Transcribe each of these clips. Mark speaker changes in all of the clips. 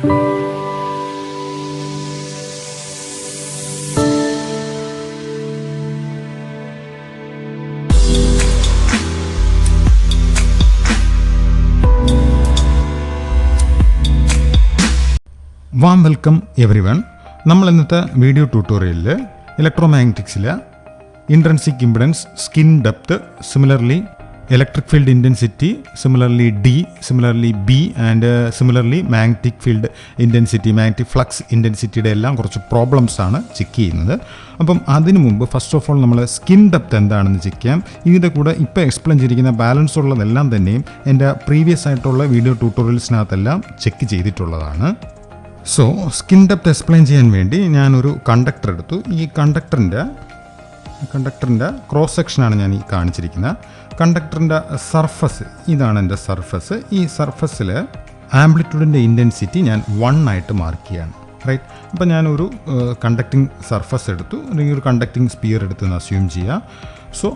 Speaker 1: Warm welcome everyone. നമ്മൾ ഇന്നത്തെ video ട്യൂട്ടോറിയലിൽ ഇലക്ട്രോമാഗ്നറ്റിക്സിൽ intrinsic impedance, skin depth, similarly electric field intensity, similarly D, similarly B and similarly magnetic field intensity, magnetic flux ഇൻറ്റൻസിറ്റിയുടെ എല്ലാം കുറച്ച് problems ആണ് ചെക്ക് ചെയ്യുന്നത്. അപ്പം അതിനു മുമ്പ് ഫസ്റ്റ് ഓഫ് ഓൾ നമ്മൾ സ്കിൻ ഡെപ്ത് എന്താണെന്ന് ചെക്ക് ചെയ്യാം. ഇതിൻ്റെ കൂടെ ഇപ്പോൾ എക്സ്പ്ലെയിൻ ചെയ്തിരിക്കുന്ന ബാലൻസ് ഉള്ളതെല്ലാം തന്നെയും എൻ്റെ പ്രീവിയസ് ആയിട്ടുള്ള വീഡിയോ ട്യൂട്ടോറിയൽസിനകത്തെല്ലാം ചെക്ക് ചെയ്തിട്ടുള്ളതാണ്. സോ സ്കിൻ ഡെപ്ത് എക്സ്പ്ലെയിൻ ചെയ്യാൻ വേണ്ടി ഞാനൊരു കണ്ടക്ടർ എടുത്തു. ഈ കണ്ടക്ടറിൻ്റെ ക്രോസ് സെക്ഷനാണ് ഞാൻ ഈ കാണിച്ചിരിക്കുന്നത്. കണ്ടക്ടറിൻ്റെ സർഫസ് ഇതാണ് എൻ്റെ സർഫസ്. ഈ സർഫസിൽ ആംപ്ലിറ്റ്യൂഡിൻ്റെ ഇൻറ്റൻസിറ്റി ഞാൻ 1 ആയിട്ട് മാർക്ക് ചെയ്യാണ്. റൈറ്റ്. അപ്പോൾ ഞാനൊരു കണ്ടക്റ്റിംഗ് സർഫസ് എടുത്തു, അല്ലെങ്കിൽ ഒരു കണ്ടക്റ്റിംഗ് സ്പിയർ എടുത്ത് എന്ന് അസ്യൂം ചെയ്യുക. സോ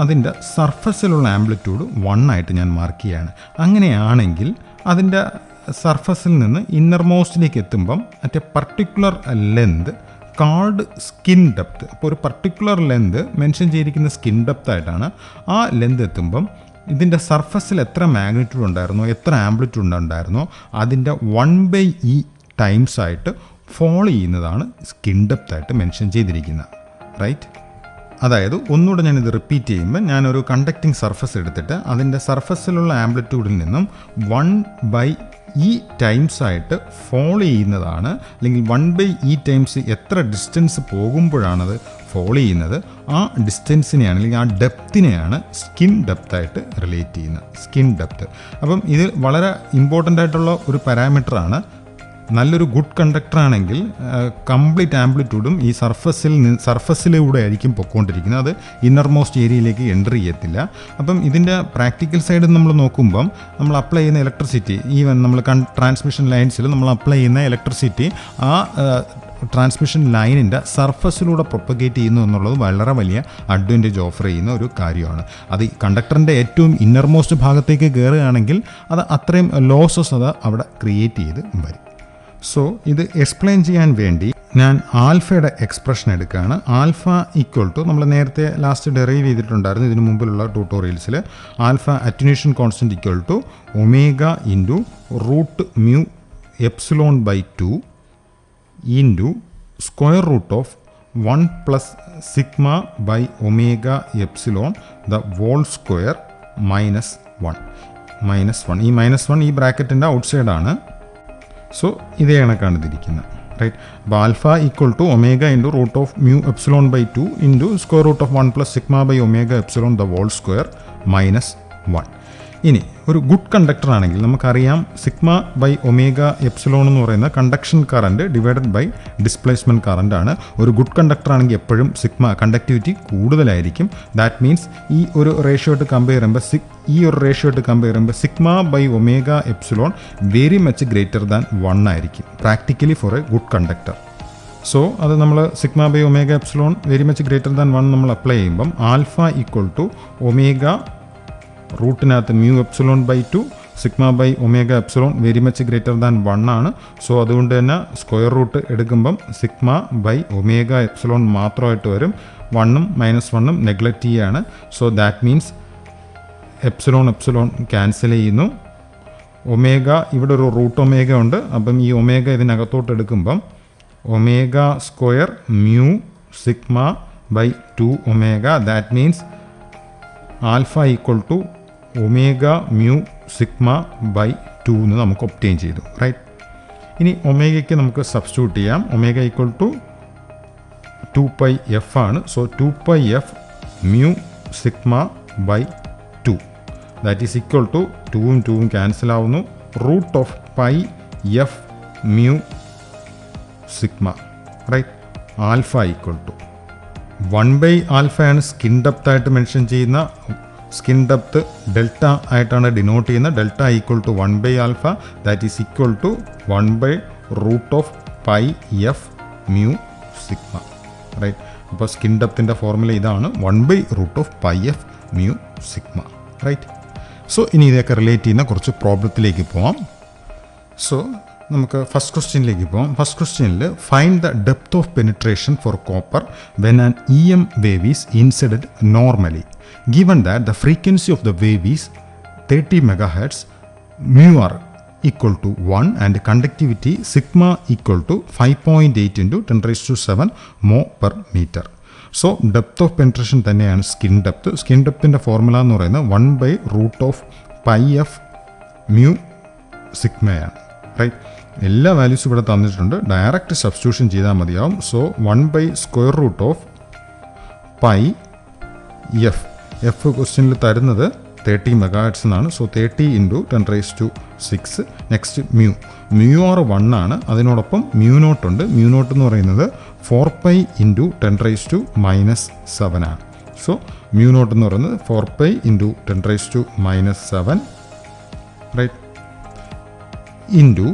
Speaker 1: അതിൻ്റെ സർഫസിലുള്ള ആംപ്ലിറ്റ്യൂഡ് 1 ആയിട്ട് ഞാൻ മാർക്ക് ചെയ്യാണ്. അങ്ങനെയാണെങ്കിൽ അതിൻ്റെ സർഫസിൽ നിന്ന് ഇന്നർമോസ്റ്റിലേക്ക് എത്തുമ്പം at A particular length called skin depth. അപ്പോൾ ഒരു പർട്ടിക്കുലർ ലെന്ത് മെൻഷൻ ചെയ്തിരിക്കുന്ന സ്കിൻ ഡെപ്ത് ആയിട്ടാണ്. ആ ലെന്ത് എത്തുമ്പം ഇതിൻ്റെ സർഫസിൽ എത്ര മാഗ്നിറ്റ്യൂഡ് ഉണ്ടായിരുന്നോ, എത്ര ആംപ്ലിറ്റ്യൂഡ് ഉണ്ടായിരുന്നോ അതിൻ്റെ 1/e ടൈംസ് ആയിട്ട് ഫോളോ ചെയ്യുന്നതാണ് സ്കിൻ ഡെപ്ത് ആയിട്ട് മെൻഷൻ ചെയ്തിരിക്കുന്നത്. റൈറ്റ്. അതായത് ഒന്നുകൂടെ ഞാനിത് റിപ്പീറ്റ് ചെയ്യുമ്പോൾ, ഞാനൊരു കണ്ടക്റ്റിംഗ് സർഫസ് എടുത്തിട്ട് അതിൻ്റെ സർഫസിലുള്ള ആംപ്ലിറ്റ്യൂഡിൽ നിന്നും 1/e ടൈംസ് ആയിട്ട് ഫോളോ ചെയ്യുന്നതാണ്, അല്ലെങ്കിൽ 1/e ടൈംസ് എത്ര ഡിസ്റ്റൻസ് പോകുമ്പോഴാണത് ഫോളോ ചെയ്യുന്നത്, ആ ഡിസ്റ്റൻസിനെയാണ് അല്ലെങ്കിൽ ആ ഡെപ്തിനെയാണ് സ്കിൻ ഡെപ്തായിട്ട് റിലേറ്റ് ചെയ്യുന്നത്. Skin depth. അപ്പം ഇത് വളരെ ഇമ്പോർട്ടൻ്റ് ആയിട്ടുള്ള ഒരു പാരാമീറ്ററാണ്. നല്ലൊരു ഗുഡ് കണ്ടക്ടർ ആണെങ്കിൽ കംപ്ലീറ്റ് ആംപ്ലിറ്റ്യൂഡും ഈ സർഫസിലൂടെ ആയിരിക്കും പൊയ്ക്കൊണ്ടിരിക്കുന്നത്. അത് ഇന്നർമോസ്റ്റ് ഏരിയയിലേക്ക് എൻ്റർ ചെയ്യത്തില്ല. അപ്പം ഇതിൻ്റെ പ്രാക്ടിക്കൽ സൈഡ് നമ്മൾ നോക്കുമ്പം നമ്മൾ അപ്ലൈ ചെയ്യുന്ന ഇലക്ട്രിസിറ്റി, ഈവൻ നമ്മൾ ട്രാൻസ്മിഷൻ ലൈൻസിൽ നമ്മൾ അപ്ലൈ ചെയ്യുന്ന ഇലക്ട്രിസിറ്റി ആ ട്രാൻസ്മിഷൻ ലൈനിൻ്റെ സർഫസിലൂടെ പ്രൊപ്പഗേറ്റ് ചെയ്യുന്നു എന്നുള്ളത് വളരെ വലിയ അഡ്വാൻറ്റേജ് ഓഫർ ചെയ്യുന്ന ഒരു കാര്യമാണ്. അത് കണ്ടക്ടറിൻ്റെ ഏറ്റവും ഇന്നർമോസ്റ്റ് ഭാഗത്തേക്ക് കയറുകയാണെങ്കിൽ അത് അത്രയും ലോസസ് അത് അവിടെ ക്രിയേറ്റ് ചെയ്ത് വരും. സോ ഇത് എക്സ്പ്ലെയിൻ ചെയ്യാൻ വേണ്ടി ഞാൻ ആൽഫയുടെ എക്സ്പ്രഷൻ എടുക്കുകയാണ്. ആൽഫ ഈക്വൽ ടു, നമ്മൾ നേരത്തെ ലാസ്റ്റ് ഡെറൈവ് ചെയ്തിട്ടുണ്ടായിരുന്നു ഇതിനു മുമ്പിലുള്ള ട്യൂട്ടോറിയൽസിൽ. Alpha attenuation constant equal to omega into root mu epsilon by 2 into square root of 1 plus sigma by omega epsilon the whole square minus 1. ഈ -1 ഈ ബ്രാക്കറ്റിൻ്റെ ഔട്ട് സൈഡാണ്. സോ ഇതേ കണക്കാണ് ഇതിരിക്കുന്നത്. റൈറ്റ്. അപ്പോൾ alpha equal to omega into root of mu epsilon by 2 into square root of 1 plus sigma by omega epsilon the whole square minus 1. ഇനി ഒരു good conductor ആണെങ്കിൽ നമുക്കറിയാം സിഗ്മ ബൈ ഒമേഗ എപ്സിലോൺ എന്ന് പറയുന്ന conduction current divided by displacement current ആണ്. ഒരു good conductor ആണെങ്കിൽ എപ്പോഴും കണ്ടക്ടിവിറ്റി കൂടുതലായിരിക്കും. ദാറ്റ് മീൻസ് ഈ ഒരു റേഷ്യോ ആയിട്ട് കമ്പയർ ചെയ്യുമ്പോൾ sigma by omega epsilon very much greater than 1 ആയിരിക്കും practically for a good conductor. So അത് നമ്മൾ sigma by omega epsilon very much greater than 1 നമ്മൾ അപ്ലൈ ചെയ്യുമ്പം ആൽഫ ഈക്വൽ ടു ഒമേഗ റൂട്ടിനകത്ത് mu epsilon by 2 sigma by omega epsilon very much greater than 1 ആണ്. So അതുകൊണ്ട് തന്നെ square root എടുക്കുമ്പം sigma by omega epsilon മാത്രമായിട്ട് വരും. 1ഉം -1ഉം നെഗ്ലക്റ്റ് ചെയ്യുകയാണ്. So that means epsilon cancel ചെയ്യുന്നു. ഒമേഗ ഇവിടെ ഒരു റൂട്ട് ഒമേഗ ഉണ്ട്. അപ്പം ഈ ഒമേഗ ഇതിനകത്തോട്ട് എടുക്കുമ്പം omega square mu sigma by 2 omega. That means alpha equal to omega mu sigma by 2 എന്ന് നമുക്ക് ഒബ്റ്റെയിൻ ചെയ്തു. റൈറ്റ്. ഇനി ഒമേഗയ്ക്ക് നമുക്ക് സബ്സ്റ്റിറ്റ്യൂട്ട് ചെയ്യാം. ഒമേഗ ഈക്വൽ ടു 2πf ആണ്. So 2πf mu sigma by 2 that is equal to 2ഉം 2ഉം cancel ആവുന്നു. Root of pi f mu sigma. Right. Alpha equal to 1/α ആണ് സ്കിൻ ഡെപ്ത് ആയിട്ട് മെൻഷൻ ചെയ്യുന്ന. സ്കിൻ ഡെപ്ത് ഡെൽറ്റ ആയിട്ടാണ് denote ചെയ്യുന്നത്. Delta equal to 1/α that is equal to 1/√πf mu sigma. Right. അപ്പോൾ skin ഡെപ്തിൻ്റെ ഫോർമുല ഇതാണ് 1/√πf mu sigma. Right. So ഇനി ഇതൊക്കെ റിലേറ്റ് ചെയ്യുന്ന കുറച്ച് പ്രോബ്ലത്തിലേക്ക് പോവാം. സോ നമുക്ക് ഫസ്റ്റ് ക്വസ്റ്റ്യനിലേക്ക് പോകാം. ഫസ്റ്റ് ക്വസ്റ്റ്യനിൽ find the depth of penetration for copper when an EM wave is incident normally given that the frequency of the wave is 30 MHz, mu r equal to 1 and conductivity sigma equal to 5.8 into 10⁻⁷ mho per meter. So depth of penetration തന്നെയാണ് skin depth. Skin ഡെപ്തിൻ്റെ formula എന്ന് പറയുന്നത് 1/√πf mu സിഗ്മയാണ്. Right, എല്ലാ വാല്യൂസും ഇവിടെ തന്നിട്ടുണ്ട്. Direct substitution ചെയ്താൽ മതിയാവും. So 1/√πf F ക്വസ്റ്റ്യനിൽ തരുന്നത് 30 MHz എന്നാണ്. സോ 30 × 10⁻⁶. നെക്സ്റ്റ് mu r 1 ആണ്. അതിനോടൊപ്പം mu0 ഉണ്ട്. mu0 എന്ന് പറയുന്നത് 4π × 10⁻⁷ ആണ്. സോ mu0 എന്ന് പറയുന്നത് 4π × 10⁻⁷, റൈറ്റ്, ഇൻറ്റു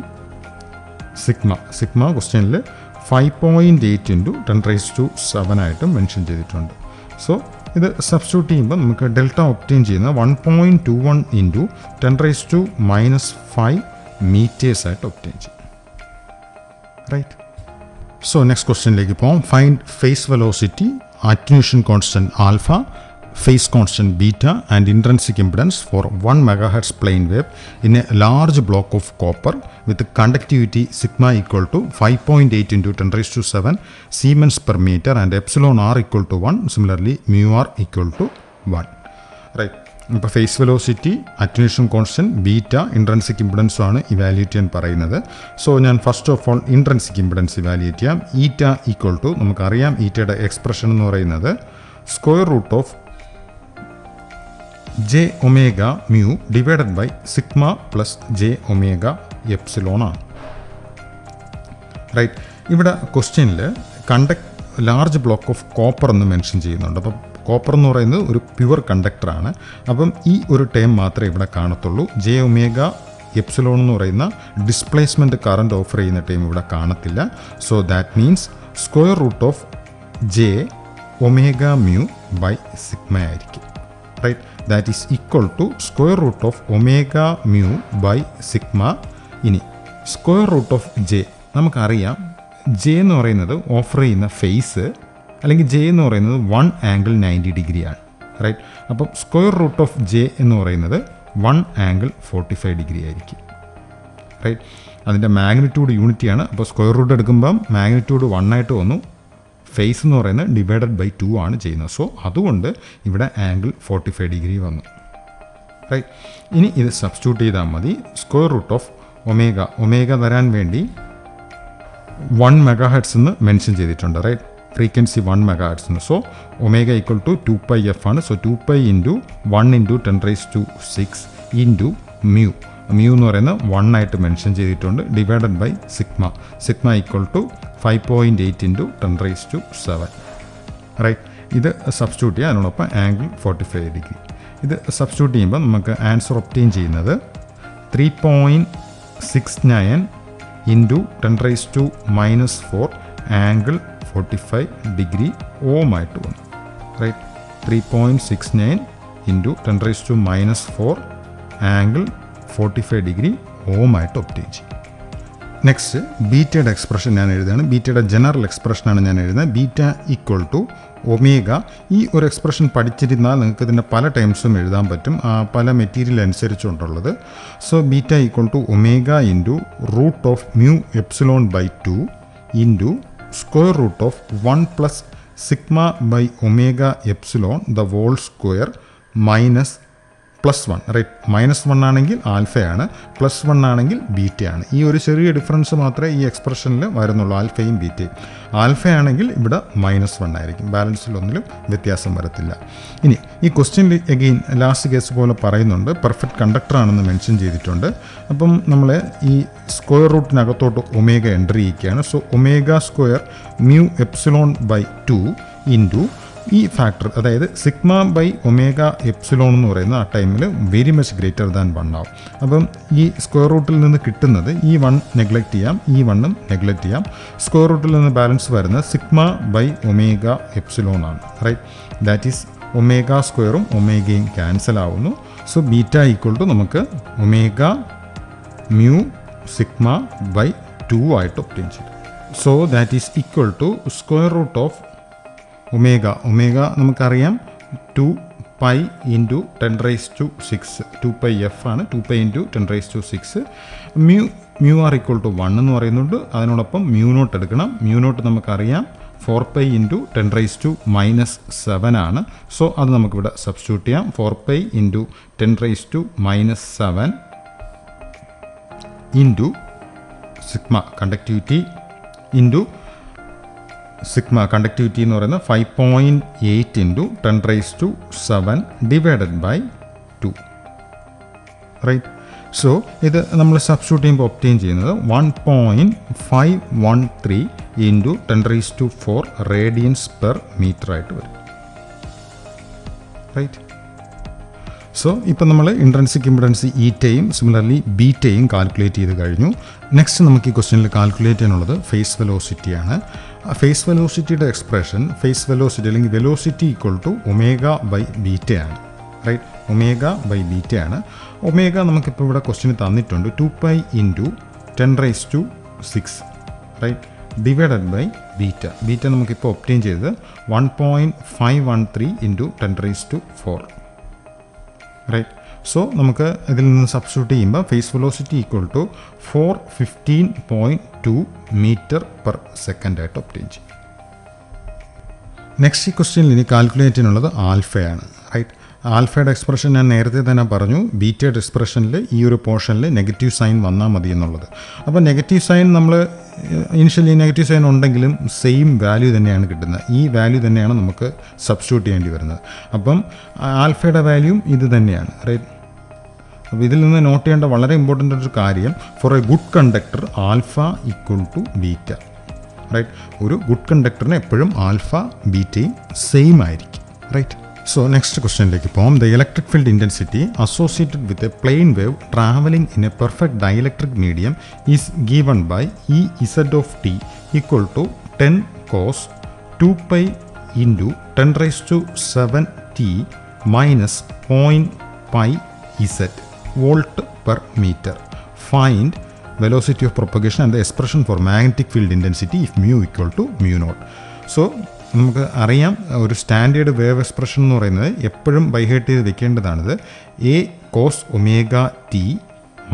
Speaker 1: സിഗ്മ ക്വസ്റ്റ്യനിൽ 5.8 × 10⁻⁷ ആയിട്ടും മെൻഷൻ ചെയ്തിട്ടുണ്ട്. സോ ഇത് സബ്സ്റ്റിറ്റ്യൂട്ട് ചെയ്യുമ്പോൾ നമുക്ക് ഡെൽറ്റ ഒബ്റ്റെയിൻ ചെയ്യുന്നത് 1.21 × 10⁻⁵ മീറ്റേഴ്സായിട്ട് ഒബ്റ്റെയിൻ ചെയ്യും. റൈറ്റ്. സോ നെക്സ്റ്റ് ക്വസ്റ്റ്യനിലേക്ക് പോകാം. Find phase velocity, attenuation constant alpha, phase constant beta and intrinsic impedance for 1 MHz plane wave in a large block of copper with conductivity sigma equal to 5.8 × 10⁻⁷ Siemens per meter and epsilon r equal to 1. Similarly, mu r equal to 1. Right. ഇപ്പോൾ phase velocity, attenuation constant, beta, intrinsic ഇമ്പിഡൻസും ആണ് evaluate ചെയ്യാൻ പറയുന്നത്. So ഞാൻ first of all intrinsic impedance evaluate ചെയ്യാം. Eta equal to, നമുക്കറിയാം ഈറ്റയുടെ expression എന്ന് പറയുന്നത് square root of J omega mu divided by sigma plus J omega epsilon ആണ്. റൈറ്റ്. ഇവിടെ ക്വസ്റ്റ്യനിൽ ലാർജ് ബ്ലോക്ക് ഓഫ് കോപ്പർ എന്ന് മെൻഷൻ ചെയ്യുന്നുണ്ട്. അപ്പം കോപ്പർ എന്ന് പറയുന്നത് ഒരു പ്യുവർ കണ്ടക്ടറാണ്. അപ്പം ഈ ഒരു ടേം മാത്രമേ ഇവിടെ കാണത്തുള്ളൂ. J omega epsilon എന്ന് പറയുന്ന ഡിസ്പ്ലേസ്മെൻറ്റ് കറണ്ട് ഓഫർ ചെയ്യുന്ന ടേം ഇവിടെ കാണത്തില്ല. So that means square root of J omega mu by sigma ആയിരിക്കും. Right. That is equal to square root of omega mu by sigma. ഇനി സ്ക്വയർ റൂട്ട് ഓഫ് ജെ നമുക്കറിയാം. J എന്ന് പറയുന്നത് offer ചെയ്യുന്ന face, അല്ലെങ്കിൽ J എന്ന് പറയുന്നത് 1 angle 90 ഡിഗ്രിയാണ്. റൈറ്റ്. അപ്പം സ്ക്വയർ റൂട്ട് ഓഫ് ജെ എന്ന് പറയുന്നത് 1 ആംഗിൾ 45 ഡിഗ്രി ആയിരിക്കും. റൈറ്റ്. അതിൻ്റെ മാഗ്നിറ്റ്യൂഡ് യൂണിറ്റിയാണ്. അപ്പോൾ സ്ക്വയർ റൂട്ട് എടുക്കുമ്പം മാഗ്നിറ്റ്യൂഡ് 1 ആയിട്ട് വന്നു. ഫേസ് എന്ന് പറയുന്നത് ഡിവൈഡഡ് ബൈ 2 ആണ് ചെയ്യുന്നത്. സോ അതുകൊണ്ട് ഇവിടെ ആംഗിൾ 45 ഡിഗ്രി വന്നു. റൈറ്റ്. ഇനി ഇത് സബ്സ്റ്റിറ്റ്യൂട്ട് ചെയ്താൽ മതി. സ്ക്വയർ റൂട്ട് ഓഫ് ഒമേഗ തരാൻ വേണ്ടി 1 MHz എന്ന് മെൻഷൻ ചെയ്തിട്ടുണ്ട്. റൈറ്റ്. ഫ്രീക്വൻസി 1 MHz എന്ന്. So omega equal to 2πf ആണ്. സോ 2π × 1 × 10⁻⁶ ഇൻറ്റു മ്യൂ എന്ന് പറയുന്നത് 1 ആയിട്ട് മെൻഷൻ ചെയ്തിട്ടുണ്ട്. Divided by sigma equal to 5.8 × 10⁻⁷. Right. ഇത് സബ്സ്റ്റിറ്റ്യൂട്ട് ചെയ്യുക. അതിനോടൊപ്പം ആംഗിൾ 45 ഡിഗ്രി. ഇത് സബ്സ്റ്റിറ്റ്യൂട്ട് ചെയ്യുമ്പോൾ നമുക്ക് ആൻസർ ഒബ്റ്റെയിൻ ചെയ്യുന്നത് 3.69 × 10⁻⁻⁴ ആംഗിൾ 45 ഡിഗ്രി ഓമായിട്ട് വന്നു. റൈറ്റ്. 3.69 × 10⁻⁻⁴ ആംഗിൾ 45 ഡിഗ്രി ഓമായിട്ട് ഒബ്റ്റെയിൻ ചെയ്യും. നെക്സ്റ്റ് ബീറ്റയുടെ എക്സ്പ്രഷൻ ഞാൻ എഴുതുകയാണ്. ബീറ്റയുടെ ജനറൽ എക്സ്പ്രഷനാണ് ഞാൻ എഴുതുന്നത്. Beta equal to omega. ഈ ഒരു എക്സ്പ്രഷൻ പഠിച്ചിരുന്നാൽ നിങ്ങൾക്ക് ഇതിൻ്റെ പല ടൈംസും എഴുതാൻ പറ്റും, പല മെറ്റീരിയൽ അനുസരിച്ചുകൊണ്ടുള്ളത്. So beta equal to omega into root of mu epsilon by 2 into square root of 1 plus sigma by omega epsilon the whole square minus +1. Right. -1 ആണെങ്കിൽ ആൽഫയാണ്, +1 ആണെങ്കിൽ ബീറ്റയാണ്. ഈ ഒരു ചെറിയ ഡിഫറൻസ് മാത്രമേ ഈ എക്സ്പ്രഷനിൽ വരുന്നുള്ളൂ, ആൽഫയും ബീറ്റയും. ആൽഫയാണെങ്കിൽ ഇവിടെ -1 ആയിരിക്കും. ബാലൻസിലൊന്നിലും വ്യത്യാസം വരത്തില്ല. ഇനി ഈ ക്വസ്റ്റ്യനിൽ എഗെയിൻ ലാസ്റ്റ് കേസ് പോലെ പറയുന്നുണ്ട് പെർഫെക്റ്റ് കണ്ടക്ടറാണെന്ന് മെൻഷൻ ചെയ്തിട്ടുണ്ട്. അപ്പം നമ്മൾ ഈ സ്ക്വയർ റൂട്ടിനകത്തോട്ട് ഒമേഗ എൻട്രി ചെയ്യിക്കുകയാണ്. So omega square mu epsilon by 2 into ഈ ഫാക്ടർ, അതായത് സിഗ്മ ബൈ ഒമേഗ എപ്സിലോൺ എന്ന് പറയുന്നത് ആ ടൈമിൽ വെരി മച്ച് ഗ്രേറ്റർ ദാൻ 1 ആവും. അപ്പം ഈ സ്ക്വയർ റൂട്ടിൽ നിന്ന് കിട്ടുന്നത് ഈ 1 നെഗ്ലക്റ്റ് ചെയ്യാം, ഈ 1ഉം നെഗ്ലക്റ്റ് ചെയ്യാം. സ്ക്വയർ റൂട്ടിൽ നിന്ന് ബാലൻസ് വരുന്നത് സിഗ്മ ബൈ ഒമേഗ എപ്സിലോൺ ആണ്. റൈറ്റ്. ദാറ്റ് ഈസ് ഒമേഗ സ്ക്വയറും ഒമേഗയും ക്യാൻസൽ ആവുന്നു. സോ ബീറ്റ ഈക്വൽ ടു നമുക്ക് ഒമേഗ മ്യൂ സിഗ്മ ബൈ 2 ആയിട്ട് ഒപ്റ്റെയിൻ ചെയ്തു. So that is equal to square root of omega. Omega നമുക്കറിയാം 2 പൈ ഇൻറ്റു 10⁻⁶. 2π എഫ് ആണ്. 2π into 10⁻⁶. Mu R equal to 1 എന്ന് പറയുന്നുണ്ട്. അതിനോടൊപ്പം മ്യൂ നോട്ട് എടുക്കണം. മ്യൂ നോട്ട് നമുക്കറിയാം 4π ഇൻറ്റു 10⁻⁻7 ആണ്. സോ അത് നമുക്കിവിടെ സബ്സ്റ്റിറ്റ്യൂട്ട് ചെയ്യാം. 4π into 10⁻⁻7 into sigma conductivity into sigma conductivity എന്ന് പറയുന്നത് 5.8 into 10⁻⁷ divided by 2. Right. So ഇത് നമ്മൾ സബ്സ്റ്റിറ്റ്യൂട്ട് ചെയ്യുമ്പോൾ ഒപ്റ്റെയിൻ ചെയ്യുന്നത് 1.513 ഇൻറ്റു 10⁻⁴ റേഡിയൻസ് പെർ മീറ്റർ ആയിട്ട് വരും. റൈറ്റ്. സോ ഇപ്പം നമ്മൾ ഇൻട്രൻസിക് ഇംപിഡൻസ് ഈറ്റയും സിമിലർലി ബീറ്റയും കാൽക്കുലേറ്റ് ചെയ്ത് കഴിഞ്ഞു. നെക്സ്റ്റ് നമുക്ക് ഈ ക്വസ്റ്റ്യനിൽ കാൽക്കുലേറ്റ് ചെയ്യാനുള്ളത് ഫേസ് വെലോസിറ്റിയാണ്. ഫേസ് വെലോസിറ്റിയുടെ എക്സ്പ്രഷൻ ഫേസ് വെലോസിറ്റി അല്ലെങ്കിൽ velocity equal to omega by ബീറ്റയാണ്. റൈറ്റ്. ഒമേഗ ബൈ ബീറ്റയാണ്. ഒമേഗ നമുക്കിപ്പോൾ ഇവിടെ ക്വസ്റ്റ്യന് തന്നിട്ടുണ്ട് 2π into 10⁻⁶. Right. Divided by beta. Beta നമുക്കിപ്പോൾ ഒപ്റ്റെയിൻ ചെയ്തത് 1.513 ഇൻറ്റു 10⁻⁴. റൈറ്റ്. സോ നമുക്ക് ഇതിൽ നിന്ന് സബ്സ്റ്റിറ്റ്യൂട്ട് ചെയ്യുമ്പോൾ phase velocity equal to 415.2 metre per second ആയിട്ട് ഒപ്റ്റെയിൻ ചെയ്യും. നെക്സ്റ്റ് ഈ ക്വസ്റ്റ്യനിൽ ഇനി കാൽക്കുലേറ്റ് ചെയ്യാനുള്ളത് ആൽഫയാണ്. റൈറ്റ്. ആൽഫയുടെ എക്സ്പ്രഷൻ ഞാൻ നേരത്തെ തന്നെ പറഞ്ഞു. ബീറ്റയുടെ എക്സ്പ്രഷനിൽ ഈ ഒരു പോർഷനിൽ നെഗറ്റീവ് സൈൻ വന്നാൽ മതി എന്നുള്ളത്. അപ്പോൾ നെഗറ്റീവ് സൈൻ നമ്മൾ ഇനിഷ്യലി നെഗറ്റീവ് സൈൻ ഉണ്ടെങ്കിലും സെയിം വാല്യൂ തന്നെയാണ് കിട്ടുന്നത്. ഈ വാല്യൂ തന്നെയാണ് നമുക്ക് സബ്സ്റ്റിറ്റ്യൂട്ട് ചെയ്യേണ്ടി വരുന്നത്. അപ്പം ആൽഫയുടെ വാല്യൂം ഇത് തന്നെയാണ്. റൈറ്റ്. അപ്പോൾ ഇതിൽ നിന്ന് നോട്ട് ചെയ്യേണ്ട വളരെ ഇമ്പോർട്ടൻ്റ് ഒരു കാര്യം, for a good conductor alpha equal to beta. Right. ഒരു ഗുഡ് കണ്ടക്ടറിന് എപ്പോഴും ആൽഫ ബീറ്റയും സെയിം ആയിരിക്കും. റൈറ്റ്. സോ നെക്സ്റ്റ് ക്വസ്റ്റ്യനിലേക്ക് പോകാം. The electric field intensity associated with a plane wave travelling in a perfect dielectric medium is given by E Z of T equal to 10 cos 2π into 10⁻⁷t minus 0.5 z volt per metre. Find velocity of propagation and the expression for magnetic field intensity if mu equal to mu naught. So നമുക്ക് അറിയാം ഒരു standard wave expression എന്ന് പറയുന്നത് എപ്പോഴും by heart ചെയ്ത് വെക്കേണ്ടതാണിത്. A cos omega T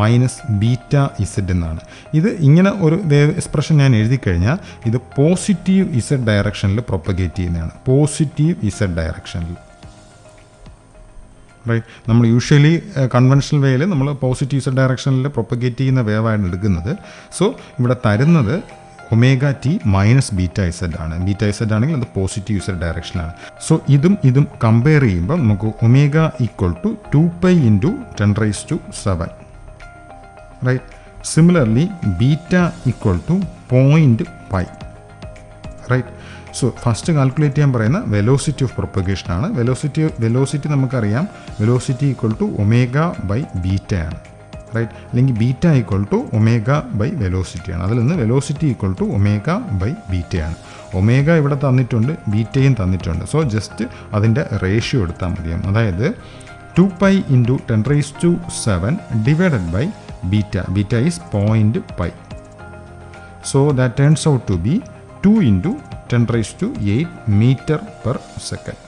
Speaker 1: minus beta Z എന്നാണ്. ഇത് ഇങ്ങനെ ഒരു വേവ് എക്സ്പ്രഷൻ ഞാൻ എഴുതി കഴിഞ്ഞാൽ ഇത് പോസിറ്റീവ് ഇസഡ് ഡയറക്ഷനിൽ പ്രൊപ്പഗേറ്റ് ചെയ്യുന്നതാണ്. പോസിറ്റീവ് ഇസഡ് ഡയറക്ഷനിൽ. റൈറ്റ്. നമ്മൾ യൂഷ്വലി കൺവെൻഷണൽ വേയിൽ നമ്മൾ പോസിറ്റീവ് ഇസഡ് ഡയറക്ഷനിൽ പ്രൊപ്പഗേറ്റ് ചെയ്യുന്ന വേവാണ് എടുക്കുന്നത്. സോ ഇവിടെ തരുന്നത് omega T minus beta Z ആണ്. ബീറ്റ ഇസഡ് ആണെങ്കിൽ അത് പോസിറ്റീവ് ഇസഡ് ഡയറക്ഷനാണ്. സോ ഇതും കമ്പയർ ചെയ്യുമ്പോൾ നമുക്ക് omega equal to 2π into 10⁻⁷. Right. Similarly beta equal to 0.5. Right. So first calculate ചെയ്യാൻ പറയുന്ന വെലോസിറ്റി ഓഫ് പ്രൊപ്പഗേഷൻ ആണ്. വെലോസിറ്റി നമുക്കറിയാം velocity equal to omega by ബീറ്റയാണ്. റൈറ്റ്. അല്ലെങ്കിൽ beta equal to omega by വെലോസിറ്റിയാണ്. അതിൽ നിന്ന് velocity equal to omega by ബീറ്റയാണ്. ഒമേഗ ഇവിടെ തന്നിട്ടുണ്ട്, ബീറ്റയും തന്നിട്ടുണ്ട്. സോ ജസ്റ്റ് അതിൻ്റെ റേഷ്യോ എടുത്താൽ മതിയാകും. അതായത് 2π into 10⁻⁷ divided by beta. Beta is 0.5. So that turns out to be 2 into 10⁸ metre per second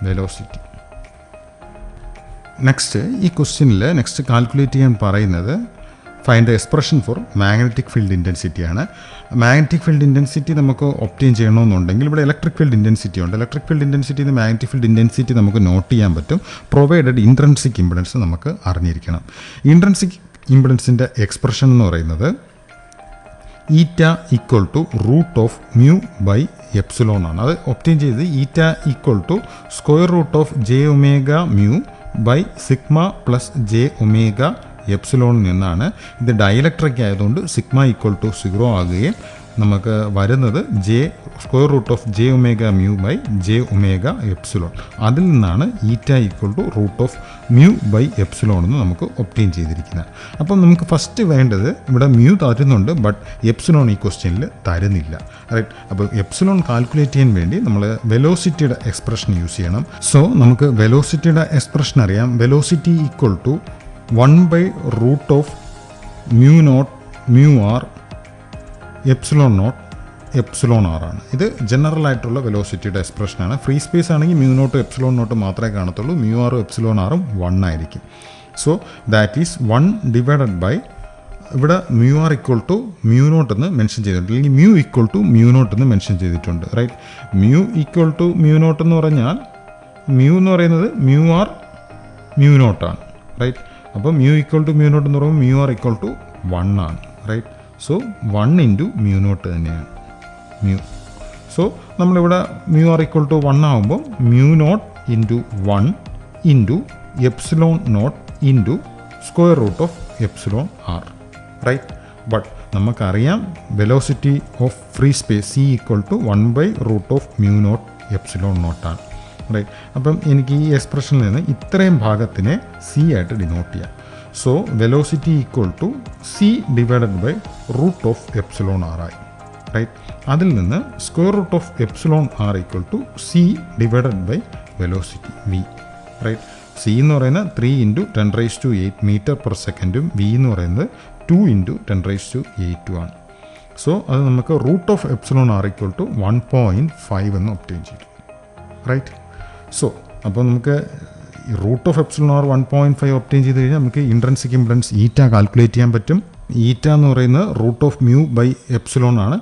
Speaker 1: velocity. Next ഈ ക്വസ്റ്റ്യനിൽ നെക്സ്റ്റ് കാൽക്കുലേറ്റ് ചെയ്യാൻ പറയുന്നത് find the expression for magnetic field ഇൻറ്റൻസിറ്റിയാണ്. മാഗ്നറ്റിക് ഫീൽഡ് ഇൻറ്റൻസിറ്റി നമുക്ക് ഒപ്റ്റെയിൻ ചെയ്യണമെന്നുണ്ടെങ്കിൽ ഇവിടെ ഇലക്ട്രിക് ഫീൽഡ് ഇൻറ്റൻസിറ്റി ഉണ്ട്. Electric field intensity magnetic field intensity നമുക്ക് നോട്ട് ചെയ്യാൻ പറ്റും, പ്രൊവൈഡഡ് ഇൻട്രൻസിക് ഇംപിഡൻസ് നമുക്ക് അറിഞ്ഞിരിക്കണം. ഇൻട്രൻസിക് ഇംപിഡൻസിൻ്റെ എക്സ്പ്രഷൻ എന്ന് പറയുന്നത് eta equal to root of mu by epsilon ആണ്. അത് ഒപ്റ്റെയിൻ ചെയ്ത് eta equal to square root of J omega mu by sigma plus J omega എപ്സിലോണിൽ നിന്നാണ്. ഇത് ഡയലക്ട്രിക് ആയതുകൊണ്ട് സിഗ്മ ഈക്വൽ ടു 0 ആകുകയും നമുക്ക് വരുന്നത് J square root of J omega mu by J omega epsilon. അതിൽ നിന്നാണ് eta equal to root of mu by epsilon എന്ന് നമുക്ക് ഒപ്റ്റെയിൻ ചെയ്തിരിക്കുന്നത്. അപ്പം നമുക്ക് ഫസ്റ്റ് വേണ്ടത് ഇവിടെ മ്യൂ തരുന്നുണ്ട്, ബട്ട് എപ്സിലോൺ ഈ ക്വസ്റ്റ്യനിൽ തരുന്നില്ല. റൈറ്റ്. അപ്പോൾ എപ്സിലോൺ കാൽക്കുലേറ്റ് ചെയ്യാൻ വേണ്ടി നമ്മൾ വെലോസിറ്റിയുടെ എക്സ്പ്രഷൻ യൂസ് ചെയ്യണം. സോ നമുക്ക് വെലോസിറ്റിയുടെ എക്സ്പ്രഷൻ അറിയാം. Velocity equal to 1/√of mu naught mu R epsilon naught epsilon R ആണ്. ഇത് ജനറൽ ആയിട്ടുള്ള വെലോസിറ്റിയുടെ എക്സ്പ്രഷനാണ്. ഫ്രീ സ്പേസ് ആണെങ്കിൽ മ്യൂ നോട്ടും എപ്സിലോൺ നോട്ടും മാത്രമേ കാണത്തുള്ളൂ. മ്യൂ ആറും എപ്സിലോൺ ആറും 1 ആയിരിക്കും. So that is 1 divided by, ഇവിടെ mu R equal to mu naught എന്ന് മെൻഷൻ ചെയ്തിട്ടുണ്ട്, അല്ലെങ്കിൽ mu equal to mu naught എന്ന് മെൻഷൻ ചെയ്തിട്ടുണ്ട്. Right, mu equal to mu naught എന്ന് പറഞ്ഞാൽ മ്യൂ എന്ന് പറയുന്നത് മ്യൂ ആർ മ്യൂ നോട്ടാണ്. റൈറ്റ്, അപ്പോൾ mu equal to mu naught എന്ന് പറയുമ്പോൾ മ്യൂ ആർ ഈക്വൽ ടു 1 ആണ്. Right, so 1 into mu naught തന്നെയാണ് മ്യൂ. സോ നമ്മളിവിടെ മ്യൂ ആർ ഈക്വൽ ടു 1 ആകുമ്പോൾ mu naught into 1 into epsilon naught into square root of epsilon R. Right, but നമുക്കറിയാം velocity of free space C equal to 1/റൂട്ട് of mu naught epsilon നോട്ടാണ്. Right, അപ്പം എനിക്ക് ഈ എക്സ്പ്രഷനിൽ നിന്ന് ഇത്രയും ഭാഗത്തിനെ സി ആയിട്ട് ഡിനോട്ട് ചെയ്യാം. So velocity equal to C divided by root of epsilon R ആയി. റൈറ്റ്, അതിൽ നിന്ന് square root of epsilon R equal to C divided by velocity V. Right, C എന്ന് പറയുന്നത് 3 × 10⁸ മീറ്റർ പെർ സെക്കൻഡും വി എന്ന് പറയുന്നത് 2 × 10⁸ ആണ്. സോ അത് നമുക്ക് root of epsilon R equal to 1.5 എന്ന് ഒബ്റ്റെയിൻ ചെയ്തു. റൈറ്റ്, സോ അപ്പോൾ നമുക്ക് root of epsilon r 1.5 obtain ചെയ്ത് കഴിഞ്ഞാൽ നമുക്ക് ഇൻട്രിൻസിക് ഇംപെഡൻസ് ഈറ്റ കാൽക്കുലേറ്റ് ചെയ്യാൻ പറ്റും. ഈറ്റ എന്ന് പറയുന്നത് root of mu by epsilon ആണ്.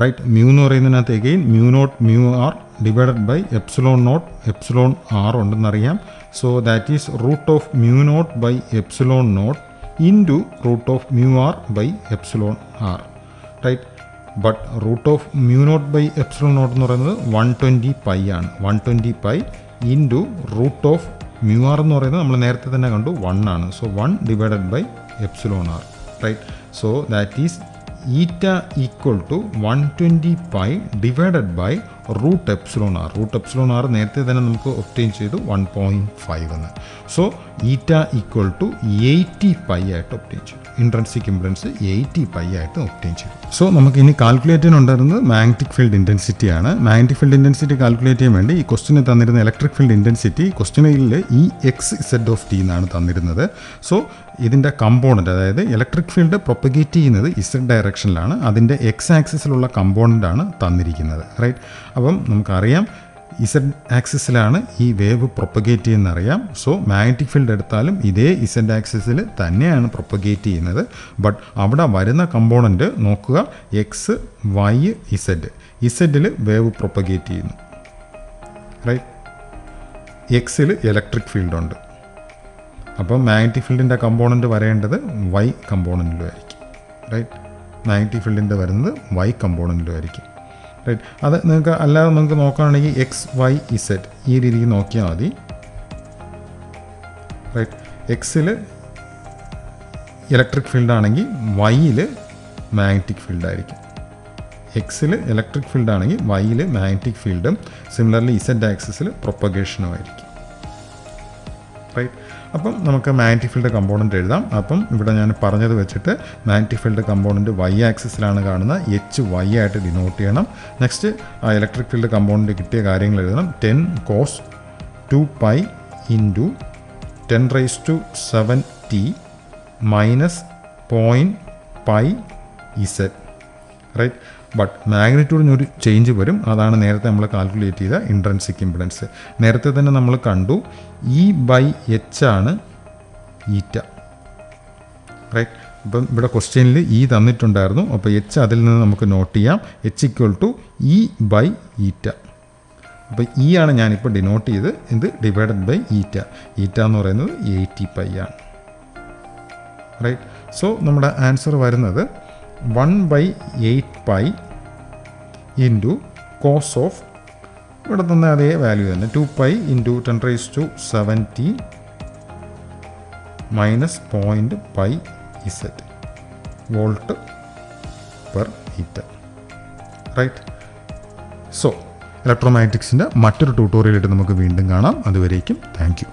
Speaker 1: റൈറ്റ്, മ്യൂ എന്ന് പറയുന്നതിനകത്ത് again mu naught mu R divided by epsilon naught epsilon R ഉണ്ടെന്നറിയാം. So that is root of mu naught by epsilon naught into root of mu R by epsilon R. Right, but root of mu naught by epsilon naught എന്ന് പറയുന്നത് 120π ആണ്. 120π into root of mu R എന്ന് പറയുന്നത് നമ്മൾ നേരത്തെ തന്നെ കണ്ടു 1 ആണ്. So 1 divided by epsilon R. Right, so that is eta equal to 120π divided by root epsilon R. Root epsilon R നേരത്തെ തന്നെ നമുക്ക് ഒബ്റ്റെയിൻ ചെയ്തു 1.5 എന്ന്. സോ ഈറ്റ ഈക്വൽ ടു 80π ആയിട്ട് ഒബ്റ്റെയിൻ ചെയ്തു. ഇൻട്രിൻസിക് ഇംപെഡൻസ് 80π ആയിട്ട് ഒബ്റ്റെയിൻ ചെയ്തു. സോ നമുക്ക് ഇനി കാൽക്കുലേറ്റ് ചെയ്യാനുണ്ടായിരുന്നത് മാഗ്നറ്റിക് ഫീൽഡ് ഇൻറ്റൻസിറ്റി ആണ്. മാഗ്നറ്റിക് ഫീൽഡ് ഇൻറ്റൻസിറ്റി കാൽക്കുലേറ്റ് ചെയ്യാൻ വേണ്ടി ഈ ക്വസ്റ്റിന് തന്നിരുന്ന ഇലക്ട്രിക് ഫീൽഡ് ഇൻറ്റൻസിറ്റി ക്വസ്റ്റിനിൽ ഈ XZ എന്നാണ് തന്നിരുന്നത്. സോ ഇതിൻ്റെ കമ്പോണൻറ്റ്, അതായത് ഇലക്ട്രിക് ഫീൽഡ് പ്രൊപ്പഗേറ്റ് ചെയ്യുന്നത് Z ഡയറക്ഷനിലാണ്. അതിൻ്റെ X ആക്സിസിലുള്ള കമ്പോണൻ്റാണ് തന്നിരിക്കുന്നത്. റൈറ്റ്, അപ്പം നമുക്കറിയാം Z ആക്സിസിലാണ് ഈ വേവ് പ്രൊപ്പഗേറ്റ് ചെയ്യുന്നറിയാം. സോ മാഗ്നറ്റിക് ഫീൽഡ് എടുത്താലും ഇതേ Z ആക്സിസിൽ തന്നെയാണ് പ്രൊപ്പഗേറ്റ് ചെയ്യുന്നത്. ബട്ട് അവിടെ വരുന്ന കമ്പോണൻറ്റ് നോക്കുക, X, Y, Z. ഇസഡിൽ വേവ് പ്രൊപ്പഗേറ്റ് ചെയ്യുന്നു. റൈറ്റ്, എക്സിൽ ഇലക്ട്രിക് ഫീൽഡുണ്ട്. അപ്പം മാഗ്നറ്റിക് ഫീൽഡിൻ്റെ കമ്പോണൻറ്റ് വരേണ്ടത് Y കമ്പോണൻറ്റിലും ആയിരിക്കും. റൈറ്റ്, മാഗ്നറ്റിക് ഫീൽഡിൻ്റെ വരുന്നത് Y കമ്പോണൻറ്റിലും ആയിരിക്കും. റൈറ്റ്, അത് നിങ്ങൾക്ക് അല്ലാതെ നമുക്ക് നോക്കുകയാണെങ്കിൽ X, Y, Z ഈ രീതിക്ക് നോക്കിയാൽ മതി. റൈറ്റ്, എക്സിൽ ഇലക്ട്രിക് ഫീൽഡാണെങ്കിൽ വൈയിൽ മാഗ്നറ്റിക് ഫീൽഡായിരിക്കും. എക്സിൽ ഇലക്ട്രിക് ഫീൽഡാണെങ്കിൽ വൈയിൽ മാഗ്നറ്റിക് ഫീൽഡും സിമിലർലി Z ആക്സിസിൽ പ്രൊപ്പഗേഷനും ആയിരിക്കും. റൈറ്റ്, അപ്പം നമുക്ക് മാഗ്നറ്റിക് ഫീൽഡ് കമ്പോണൻറ്റ് എഴുതാം. അപ്പം ഇവിടെ ഞാൻ പറഞ്ഞത് വെച്ചിട്ട് മാഗ്നറ്റിക് ഫീൽഡ് കമ്പോണൻറ്റ് Y ആക്സിസിലാണ് കാണുന്നത്. HY ആയിട്ട് ഡിനോട്ട് ചെയ്യണം. നെക്സ്റ്റ് ആ ഇലക്ട്രിക് ഫീൽഡ് കമ്പോണൻറ്റ് കിട്ടിയ കാര്യങ്ങൾ എഴുതണം. 10 cos 2π into 10⁻⁷t minus 0.πz. Right, but മാഗ്നിറ്റ്യൂഡിന് ഒരു ചേഞ്ച് വരും. അതാണ് നേരത്തെ നമ്മൾ കാൽക്കുലേറ്റ് ചെയ്ത ഇൻട്രിൻസിക് ഇംപെഡൻസ്. നേരത്തെ തന്നെ നമ്മൾ കണ്ടു E/H ആണ് ഈറ്റ. റൈറ്റ്, അപ്പം ഇവിടെ ക്വസ്റ്റ്യനിൽ E തന്നിട്ടുണ്ടായിരുന്നു. അപ്പോൾ H അതിൽ നിന്ന് നമുക്ക് നോട്ട് ചെയ്യാം. H = E/ഈറ്റ. അപ്പോൾ E ആണ് ഞാനിപ്പോൾ ഡിനോട്ട് ചെയ്ത് ഇത് ഡിവൈഡഡ് ബൈ ഈറ്റ. ഈറ്റ എന്ന് പറയുന്നത് 80π ആണ്. റൈറ്റ്, സോ നമ്മുടെ ആൻസർ വരുന്നത് 1/8π ഇൻറ്റു കോസ് ഓഫ് ഇവിടെ തന്നെ അതേ വാല്യൂ തന്നെ 2π into 10⁻⁷t minus 0.πz volt per metre. Right, so ഇലക്ട്രോമാഗ്നറ്റിക്സിൻ്റെ മറ്റൊരു ട്യൂട്ടോറിയലായിട്ട് നമുക്ക് വീണ്ടും കാണാം. അതുവരേക്കും താങ്ക് യു.